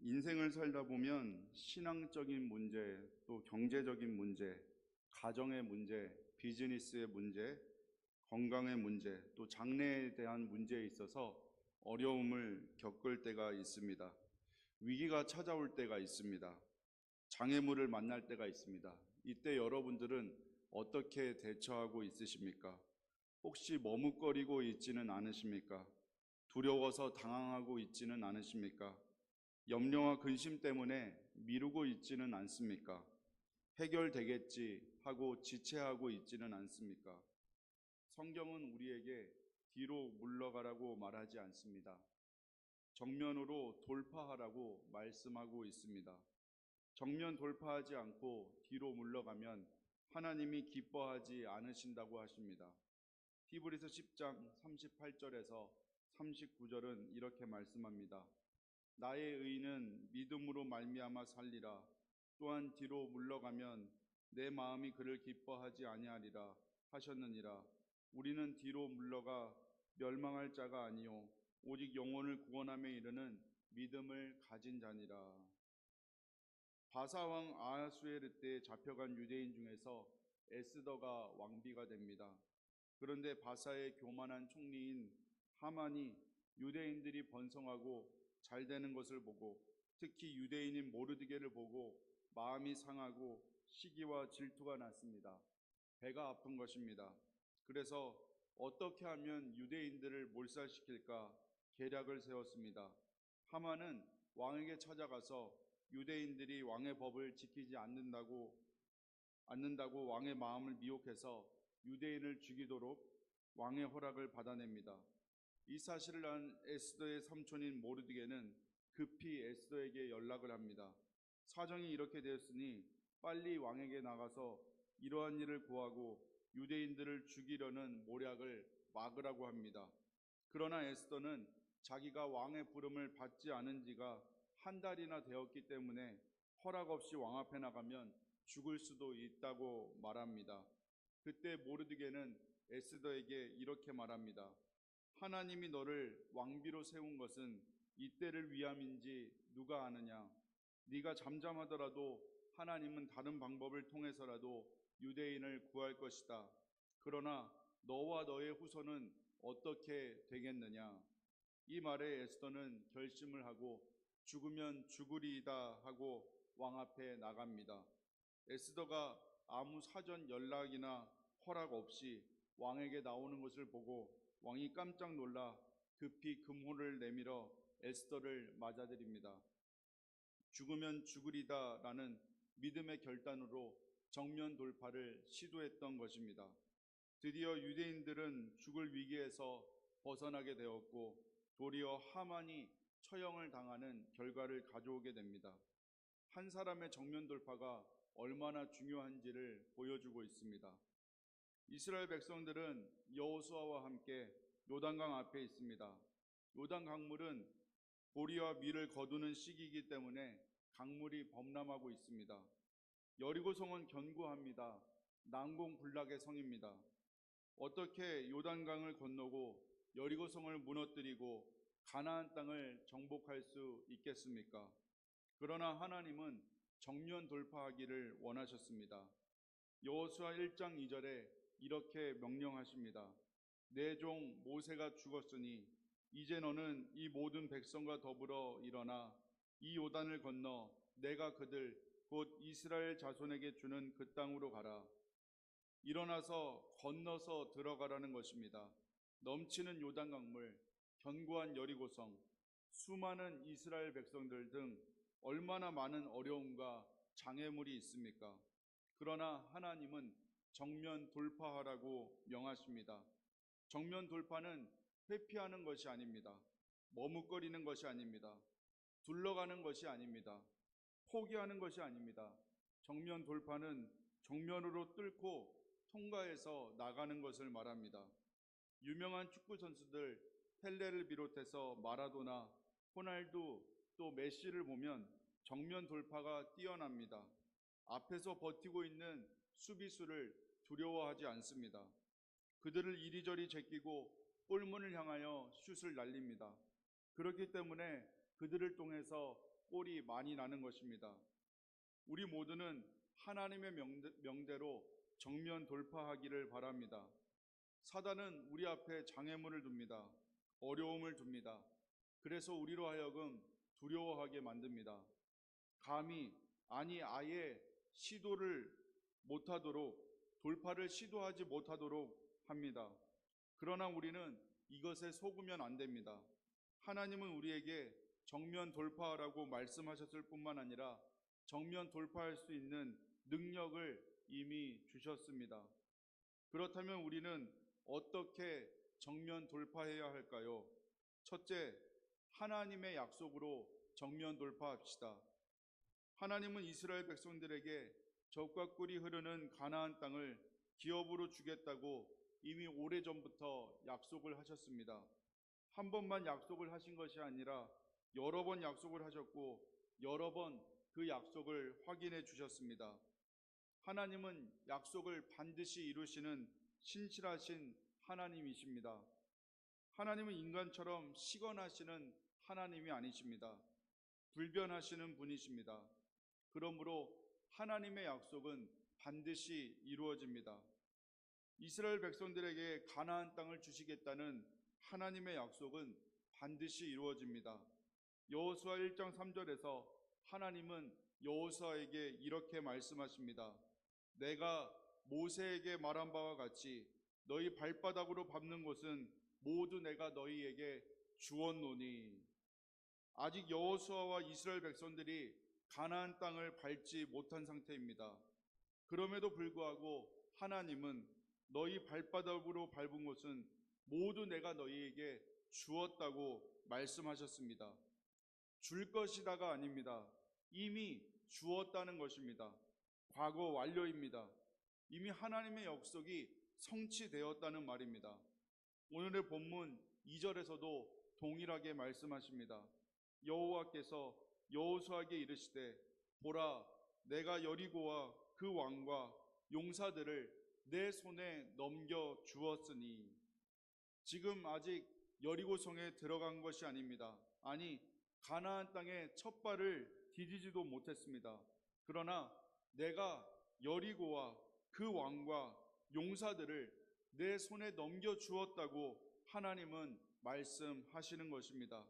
인생을 살다 보면 신앙적인 문제, 또 경제적인 문제, 가정의 문제, 비즈니스의 문제, 건강의 문제, 또 장래에 대한 문제에 있어서 어려움을 겪을 때가 있습니다. 위기가 찾아올 때가 있습니다. 장애물을 만날 때가 있습니다. 이때 여러분들은 어떻게 대처하고 있으십니까? 혹시 머뭇거리고 있지는 않으십니까? 두려워서 당황하고 있지는 않으십니까? 염려와 근심 때문에 미루고 있지는 않습니까? 해결되겠지 하고 지체하고 있지는 않습니까? 성경은 우리에게 뒤로 물러가라고 말하지 않습니다. 정면으로 돌파하라고 말씀하고 있습니다. 정면 돌파하지 않고 뒤로 물러가면 하나님이 기뻐하지 않으신다고 하십니다. 히브리서 10장 38절에서 39절은 이렇게 말씀합니다. 나의 의인은 믿음으로 말미암아 살리라. 또한 뒤로 물러가면 내 마음이 그를 기뻐하지 아니하리라 하셨느니라. 우리는 뒤로 물러가 멸망할 자가 아니요 오직 영혼을 구원함에 이르는 믿음을 가진 자니라. 바사 왕 아하수에르 때 잡혀간 유대인 중에서 에스더가 왕비가 됩니다. 그런데 바사의 교만한 총리인 하만이 유대인들이 번성하고 잘 되는 것을 보고, 특히 유대인인 모르드게를 보고 마음이 상하고 시기와 질투가 났습니다. 배가 아픈 것입니다. 그래서 어떻게 하면 유대인들을 몰살시킬까 계략을 세웠습니다. 하만은 왕에게 찾아가서 유대인들이 왕의 법을 지키지 않는다고 왕의 마음을 미혹해서 유대인을 죽이도록 왕의 허락을 받아냅니다. 이 사실을 안 에스더의 삼촌인 모르드게는 급히 에스더에게 연락을 합니다. 사정이 이렇게 되었으니 빨리 왕에게 나가서 이러한 일을 고하고 유대인들을 죽이려는 모략을 막으라고 합니다. 그러나 에스더는 자기가 왕의 부름을 받지 않은 지가 한 달이나 되었기 때문에 허락 없이 왕 앞에 나가면 죽을 수도 있다고 말합니다. 그때 모르드게는 에스더에게 이렇게 말합니다. 하나님이 너를 왕비로 세운 것은 이때를 위함인지 누가 아느냐? 네가 잠잠하더라도 하나님은 다른 방법을 통해서라도 유대인을 구할 것이다. 그러나 너와 너의 후손은 어떻게 되겠느냐? 이 말에 에스더는 결심을 하고 죽으면 죽으리이다 하고 왕 앞에 나갑니다. 에스더가 아무 사전 연락이나 허락 없이 왕에게 나오는 것을 보고 왕이 깜짝 놀라 급히 금호를 내밀어 에스더를 맞아들입니다. 죽으면 죽으리다라는 믿음의 결단으로 정면 돌파를 시도했던 것입니다. 드디어 유대인들은 죽을 위기에서 벗어나게 되었고 도리어 하만이 처형을 당하는 결과를 가져오게 됩니다. 한 사람의 정면 돌파가 얼마나 중요한지를 보여주고 있습니다. 이스라엘 백성들은 여호수아와 함께 요단강 앞에 있습니다. 요단 강물은 보리와 밀을 거두는 시기이기 때문에 강물이 범람하고 있습니다. 여리고성은 견고합니다. 난공불락의 성입니다. 어떻게 요단강을 건너고 여리고성을 무너뜨리고 가나안 땅을 정복할 수 있겠습니까? 그러나 하나님은 정면 돌파하기를 원하셨습니다. 여호수아 1장 2절에 이렇게 명령하십니다. 내 종 모세가 죽었으니 이제 너는 이 모든 백성과 더불어 일어나 이 요단을 건너 내가 그들 곧 이스라엘 자손에게 주는 그 땅으로 가라. 일어나서 건너서 들어가라는 것입니다. 넘치는 요단 강물, 견고한 여리고성, 수많은 이스라엘 백성들 등 얼마나 많은 어려움과 장애물이 있습니까? 그러나 하나님은 정면 돌파하라고 명하십니다. 정면 돌파는 회피하는 것이 아닙니다. 머뭇거리는 것이 아닙니다. 둘러가는 것이 아닙니다. 포기하는 것이 아닙니다. 정면 돌파는 정면으로 뚫고 통과해서 나가는 것을 말합니다. 유명한 축구 선수들 펠레를 비롯해서 마라도나, 호날두, 또 메시를 보면 정면 돌파가 뛰어납니다. 앞에서 버티고 있는 수비수를 두려워하지 않습니다. 그들을 이리저리 제끼고 골문을 향하여 슛을 날립니다. 그렇기 때문에 그들을 통해서 꼴이 많이 나는 것입니다. 우리 모두는 하나님의 명대로 정면 돌파하기를 바랍니다. 사단은 우리 앞에 장애물을 둡니다. 어려움을 둡니다. 그래서 우리로 하여금 두려워하게 만듭니다. 감히, 아니 아예 시도를 못하도록, 돌파를 시도하지 못하도록 합니다. 그러나 우리는 이것에 속으면 안 됩니다. 하나님은 우리에게 정면 돌파하라고 말씀하셨을 뿐만 아니라 정면 돌파할 수 있는 능력을 이미 주셨습니다. 그렇다면 우리는 어떻게 정면 돌파해야 할까요? 첫째, 하나님의 약속으로 정면 돌파합시다. 하나님은 이스라엘 백성들에게 젖과 꿀이 흐르는 가나안 땅을 기업으로 주겠다고 이미 오래전부터 약속을 하셨습니다. 한 번만 약속을 하신 것이 아니라 여러 번 약속을 하셨고 여러 번 그 약속을 확인해 주셨습니다. 하나님은 약속을 반드시 이루시는 신실하신 하나님이십니다. 하나님은 인간처럼 시건하시는 하나님이 아니십니다. 불변하시는 분이십니다. 그러므로 하나님의 약속은 반드시 이루어집니다. 이스라엘 백성들에게 가나안 땅을 주시겠다는 하나님의 약속은 반드시 이루어집니다. 여호수아 1장 3절에서 하나님은 여호수아에게 이렇게 말씀하십니다. 내가 모세에게 말한 바와 같이 너희 발바닥으로 밟는 곳은 모두 내가 너희에게 주었노니. 아직 여호수아와 이스라엘 백성들이 가나안 땅을 밟지 못한 상태입니다. 그럼에도 불구하고 하나님은 너희 발바닥으로 밟은 곳은 모두 내가 너희에게 주었다고 말씀하셨습니다. 줄 것이다가 아닙니다. 이미 주었다는 것입니다. 과거 완료입니다. 이미 하나님의 약속이 성취되었다는 말입니다. 오늘의 본문 2절에서도 동일하게 말씀하십니다. 여호와께서 여호수아에게 이르시되 보라 내가 여리고와 그 왕과 용사들을 내 손에 넘겨 주었으니. 지금 아직 여리고성에 들어간 것이 아닙니다. 아니 가나안 땅에 첫 발을 디디지도 못했습니다. 그러나 내가 여리고와 그 왕과 용사들을 내 손에 넘겨 주었다고 하나님은 말씀하시는 것입니다.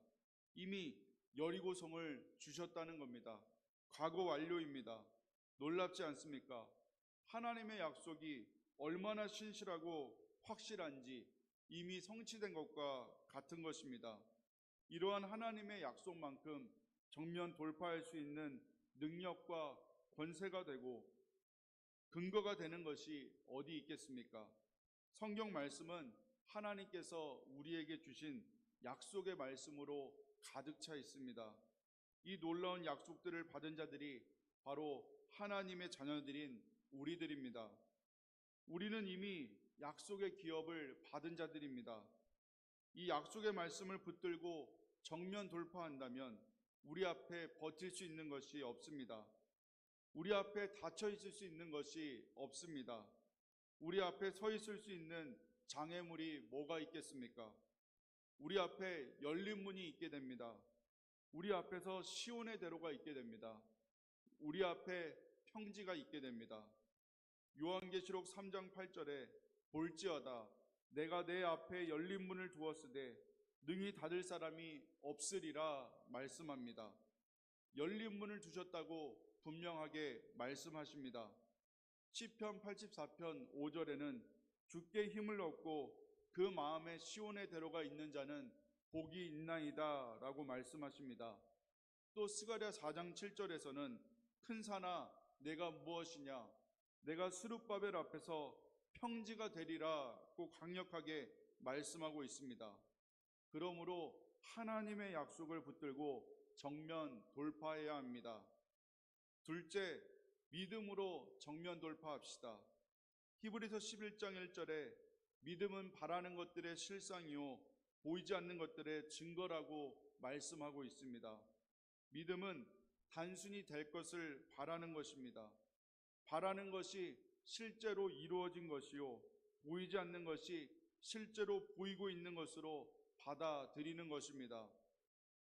이미 여리고성을 주셨다는 겁니다. 과거 완료입니다. 놀랍지 않습니까? 하나님의 약속이 얼마나 신실하고 확실한지 이미 성취된 것과 같은 것입니다. 이러한 하나님의 약속만큼 정면 돌파할 수 있는 능력과 권세가 되고 근거가 되는 것이 어디 있겠습니까? 성경 말씀은 하나님께서 우리에게 주신 약속의 말씀으로 가득 차 있습니다. 이 놀라운 약속들을 받은 자들이 바로 하나님의 자녀들인 우리들입니다. 우리는 이미 약속의 기업을 받은 자들입니다. 이 약속의 말씀을 붙들고 정면 돌파한다면 우리 앞에 버틸 수 있는 것이 없습니다. 우리 앞에 닫혀 있을 수 있는 것이 없습니다. 우리 앞에 서 있을 수 있는 장애물이 뭐가 있겠습니까? 우리 앞에 열린 문이 있게 됩니다. 우리 앞에서 시온의 대로가 있게 됩니다. 우리 앞에 평지가 있게 됩니다. 요한계시록 3장 8절에 볼지어다 내가 내 앞에 열린 문을 두었으되 능히 닫을 사람이 없으리라 말씀합니다. 열린 문을 두셨다고 분명하게 말씀하십니다. 시편 84편 5절에는 주께 힘을 얻고 그 마음에 시온의 대로가 있는 자는 복이 있나이다 라고 말씀하십니다. 또 스가랴 4장 7절에서는 큰 산아 내가 무엇이냐 내가 스룹바벨 앞에서 평지가 되리라고 강력하게 말씀하고 있습니다. 그러므로 하나님의 약속을 붙들고 정면 돌파해야 합니다. 둘째, 믿음으로 정면 돌파합시다. 히브리서 11장 1절에 믿음은 바라는 것들의 실상이요 보이지 않는 것들의 증거라고 말씀하고 있습니다. 믿음은 단순히 될 것을 바라는 것입니다. 바라는 것이 실제로 이루어진 것이요 보이지 않는 것이 실제로 보이고 있는 것으로 받아들이는 것입니다.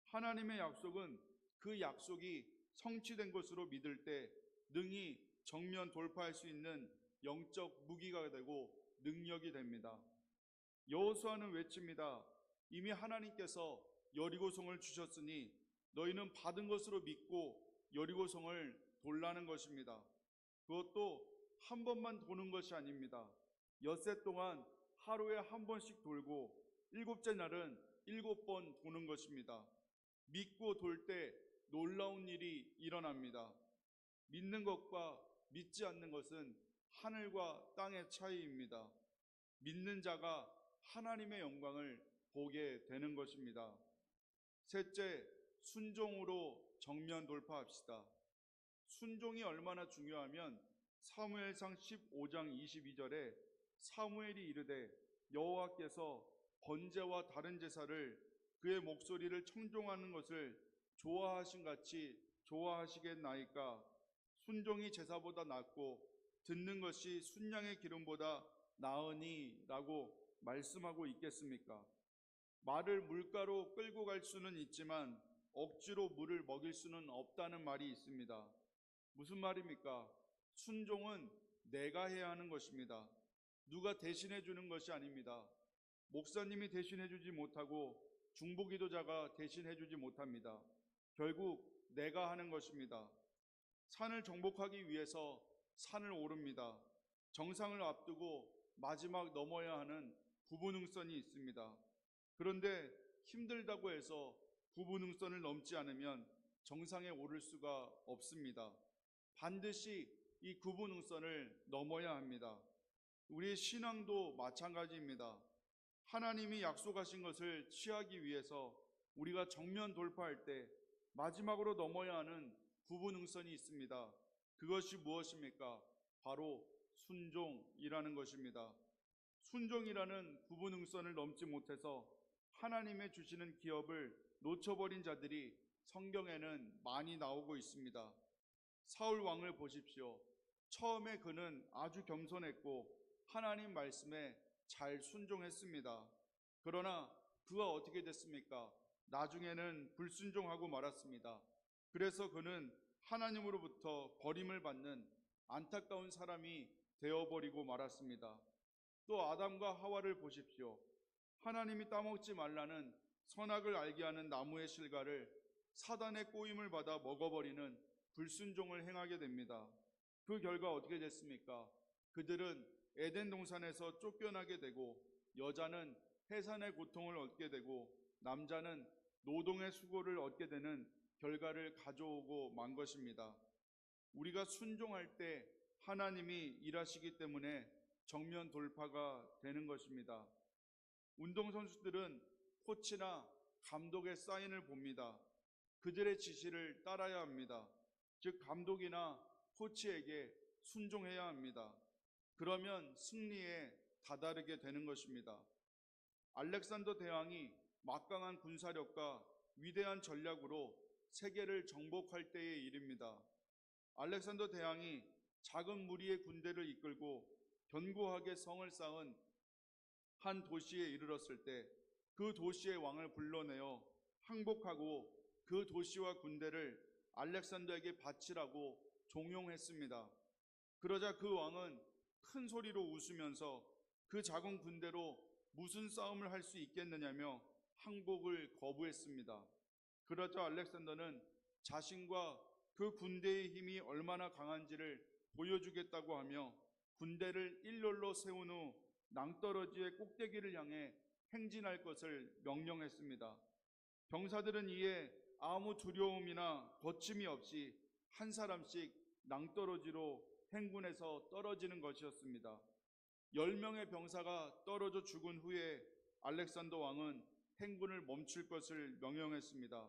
하나님의 약속은 그 약속이 성취된 것으로 믿을 때 능히 정면 돌파할 수 있는 영적 무기가 되고 능력이 됩니다. 여호수아는 외칩니다. 이미 하나님께서 여리고성을 주셨으니 너희는 받은 것으로 믿고 여리고성을 돌라는 것입니다. 그것도 한 번만 도는 것이 아닙니다. 엿새 동안 하루에 한 번씩 돌고 일곱째 날은 7번 도는 것입니다. 믿고 돌 때 놀라운 일이 일어납니다. 믿는 것과 믿지 않는 것은 하늘과 땅의 차이입니다. 믿는 자가 하나님의 영광을 보게 되는 것입니다. 셋째, 순종으로 정면 돌파합시다. 순종이 얼마나 중요하면 사무엘상 15장 22절에 사무엘이 이르되 여호와께서 번제와 다른 제사를 그의 목소리를 청종하는 것을 좋아하신 같이 좋아하시겠나이까. 순종이 제사보다 낫고 듣는 것이 순양의 기름보다 나으니 라고 말씀하고 있겠습니까? 말을 물가로 끌고 갈 수는 있지만 억지로 물을 먹일 수는 없다는 말이 있습니다. 무슨 말입니까? 순종은 내가 해야 하는 것입니다. 누가 대신해 주는 것이 아닙니다. 목사님이 대신해 주지 못하고 중보기도자가 대신해 주지 못합니다. 결국 내가 하는 것입니다. 산을 정복하기 위해서 산을 오릅니다. 정상을 앞두고 마지막 넘어야 하는 부부능선이 있습니다. 그런데 힘들다고 해서 부부능선을 넘지 않으면 정상에 오를 수가 없습니다. 반드시 이 부부능선을 넘어야 합니다. 우리의 신앙도 마찬가지입니다. 하나님이 약속하신 것을 취하기 위해서 우리가 정면 돌파할 때 마지막으로 넘어야 하는 부부능선이 있습니다. 그것이 무엇입니까? 바로 순종이라는 것입니다. 순종이라는 부부능선을 넘지 못해서 하나님의 주시는 기업을 놓쳐버린 자들이 성경에는 많이 나오고 있습니다. 사울 왕을 보십시오. 처음에 그는 아주 겸손했고 하나님 말씀에 잘 순종했습니다. 그러나 그가 어떻게 됐습니까? 나중에는 불순종하고 말았습니다. 그래서 그는 하나님으로부터 버림을 받는 안타까운 사람이 되어버리고 말았습니다. 또 아담과 하와를 보십시오. 하나님이 따먹지 말라는 선악을 알게 하는 나무의 실과를 사단의 꼬임을 받아 먹어버리는 불순종을 행하게 됩니다. 그 결과 어떻게 됐습니까? 그들은 에덴 동산에서 쫓겨나게 되고 여자는 해산의 고통을 얻게 되고 남자는 노동의 수고를 얻게 되는 결과를 가져오고 만 것입니다. 우리가 순종할 때 하나님이 일하시기 때문에 정면 돌파가 되는 것입니다. 운동선수들은 코치나 감독의 사인을 봅니다. 그들의 지시를 따라야 합니다. 즉 감독이나 코치에게 순종해야 합니다. 그러면 승리에 다다르게 되는 것입니다. 알렉산더 대왕이 막강한 군사력과 위대한 전략으로 세계를 정복할 때의 일입니다. 알렉산더 대왕이 작은 무리의 군대를 이끌고 견고하게 성을 쌓은 한 도시에 이르렀을 때 그 도시의 왕을 불러내어 항복하고 그 도시와 군대를 알렉산더에게 바치라고 종용했습니다. 그러자 그 왕은 큰 소리로 웃으면서 그 작은 군대로 무슨 싸움을 할 수 있겠느냐며 항복을 거부했습니다. 그러자 알렉산더는 자신과 그 군대의 힘이 얼마나 강한지를 보여주겠다고 하며 군대를 일렬로 세운 후 낭떠러지의 꼭대기를 향해 행진할 것을 명령했습니다. 병사들은 이에 아무 두려움이나 거침이 없이 한 사람씩 낭떠러지로 행군해서 떨어지는 것이었습니다. 10명의 병사가 떨어져 죽은 후에 알렉산더 왕은 행군을 멈출 것을 명령했습니다.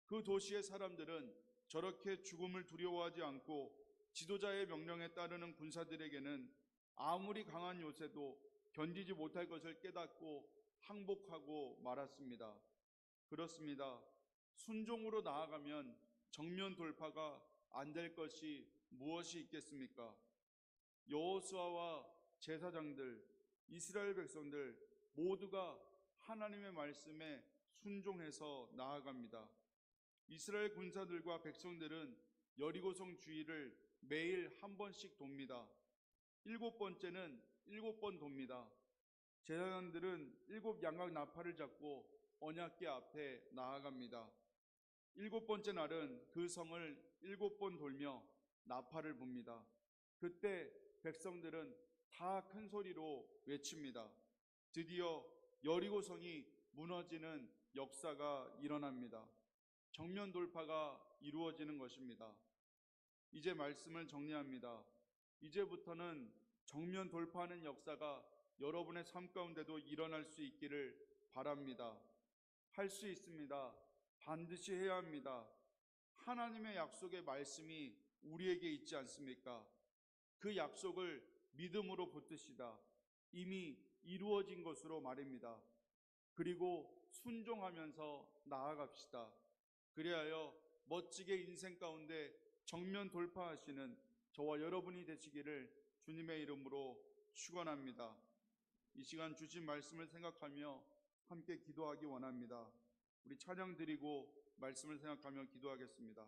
그 도시의 사람들은 저렇게 죽음을 두려워하지 않고 지도자의 명령에 따르는 군사들에게는 아무리 강한 요새도 견디지 못할 것을 깨닫고 항복하고 말았습니다. 그렇습니다. 순종으로 나아가면 정면 돌파가 안 될 것이 무엇이 있겠습니까? 여호수아와 제사장들, 이스라엘 백성들 모두가 하나님의 말씀에 순종해서 나아갑니다. 이스라엘 군사들과 백성들은 여리고성 주위를 매일 한 번씩 돕니다. 7번째는 7번 돕니다. 제사장들은 7양각 나팔을 잡고 언약궤 앞에 나아갑니다. 7번째 날은 그 성을 7번 돌며 나팔을 붑니다. 그때 백성들은 다 큰 소리로 외칩니다. 드디어 여리고성이 무너지는 역사가 일어납니다. 정면 돌파가 이루어지는 것입니다. 이제 말씀을 정리합니다. 이제부터는 정면 돌파하는 역사가 여러분의 삶 가운데도 일어날 수 있기를 바랍니다. 할 수 있습니다. 반드시 해야 합니다. 하나님의 약속의 말씀이 우리에게 있지 않습니까? 그 약속을 믿음으로 붙드시다. 이미 이루어진 것으로 말입니다. 그리고 순종하면서 나아갑시다. 그리하여 멋지게 인생 가운데 정면 돌파하시는 저와 여러분이 되시기를 주님의 이름으로 축원합니다. 이 시간 주신 말씀을 생각하며 함께 기도하기 원합니다. 우리 찬양 드리고 말씀을 생각하며 기도하겠습니다.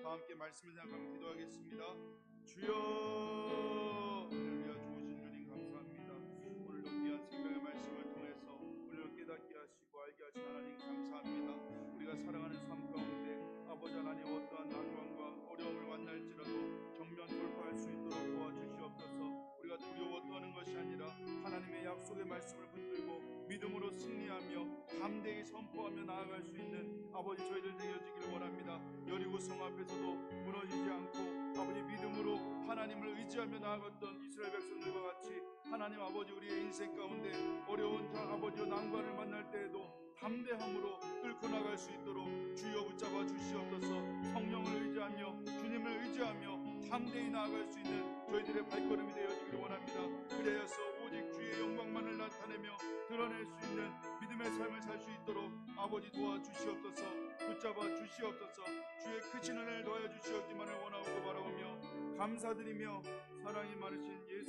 함께 말씀을 생각하며 기도하겠습니다. 주여, 오늘 위하 주신 주님 감사합니다. 오늘도 귀한 생명의 말씀을 통해서 우리를 깨닫게 하시고 알게 하신 하나님 감사합니다. 우리가 살아가는 삶 가운데 아버지 하나님 어떠한 난관과 어려움을 만날지라도 정면 돌파할 수 있도록 도와주시옵소서. 우리가 두려워 떠는 것이 아니라 하나님의 약속의 말씀을 붙들고 믿음으로 승리하며 담대히 선포하며 나아갈 수 있는 아버지 저희들 되어지기를 원합니다. 여리고성 앞에서도 무너지지 않고 아버지 믿음으로 하나님을 의지하며 나아갔던 이스라엘 백성들과 같이 하나님 아버지 우리의 인생 가운데 어려운 아버지와 난관을 만날 때에도 담대함으로 끌고 나갈 수 있도록 주여 붙잡아 주시옵소서. 성령을 의지하며 주님을 의지하며 담대히 나아갈 수 있는 저희들의 발걸음이 되어지기를 원합니다. 그래서 오직 주의 영광만을 나타내며 드러낼 수 있는 믿음의 삶을 살 수 있도록 아버지 도와주시옵소서. 붙잡아 주시옵소서. 주의 크신 은혜를 더하여 주시옵기만을 원하고 바라오며 감사드리며 사랑이 많으신 예수